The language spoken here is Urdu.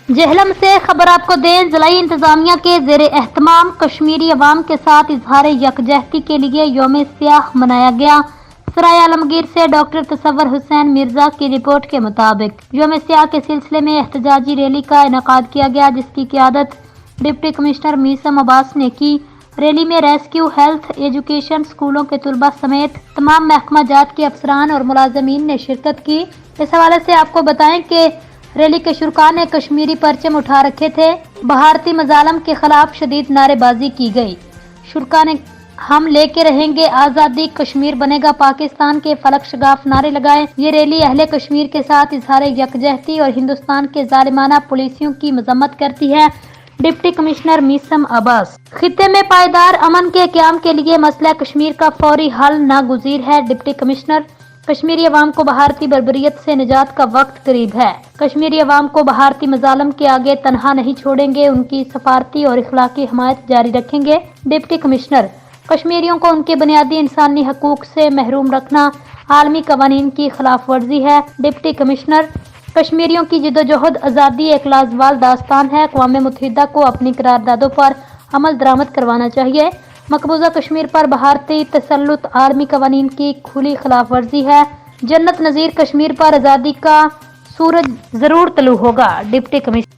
جہلم سے خبر آپ کو دیں، ضلعی انتظامیہ کے زیر اہتمام کشمیری عوام کے ساتھ اظہار یکجہتی کے لیے یوم سیاہ منایا گیا۔ سرائے عالمگیر سے ڈاکٹر تصور حسین مرزا کی رپورٹ کے مطابق یوم سیاہ کے سلسلے میں احتجاجی ریلی کا انعقاد کیا گیا، جس کی قیادت ڈپٹی کمشنر میثم عباس نے کی۔ ریلی میں ریسکیو، ہیلتھ، ایجوکیشن، اسکولوں کے طلباء سمیت تمام محکمہ جات کے افسران اور ملازمین نے شرکت کی۔ اس حوالے سے آپ کو بتائیں کہ ریلی کے شرکاء نے کشمیری پرچم اٹھا رکھے تھے۔ بھارتی مظالم کے خلاف شدید نعرے بازی کی گئی۔ شرکاء نے ہم لے کے رہیں گے آزادی، کشمیر بنے گا پاکستان کے فلک شگاف نعرے لگائے۔ یہ ریلی اہل کشمیر کے ساتھ اظہار یکجہتی اور ہندوستان کے ظالمانہ پالیسیوں کی مذمت کرتی ہے۔ ڈپٹی کمشنر میثم عباس: خطے میں پائیدار امن کے قیام کے لیے مسئلہ کشمیر کا فوری حل ناگزیر ہے۔ ڈپٹی کمشنر: کشمیری عوام کو بھارتی بربریت سے نجات کا وقت قریب ہے۔ کشمیری عوام کو بھارتی مظالم کے آگے تنہا نہیں چھوڑیں گے، ان کی سفارتی اور اخلاقی حمایت جاری رکھیں گے۔ ڈپٹی کمشنر: کشمیریوں کو ان کے بنیادی انسانی حقوق سے محروم رکھنا عالمی قوانین کی خلاف ورزی ہے۔ ڈپٹی کمشنر: کشمیریوں کی جدوجہد آزادی ایک لازوال داستان ہے۔ اقوام متحدہ کو اپنی قراردادوں پر عمل درآمد کروانا چاہیے۔ مقبوضہ کشمیر پر بھارتی تسلط عالمی قوانین کی کھلی خلاف ورزی ہے۔ جنت نظیر کشمیر پر آزادی کا سورج ضرور طلوع ہوگا۔ Deputy commissioner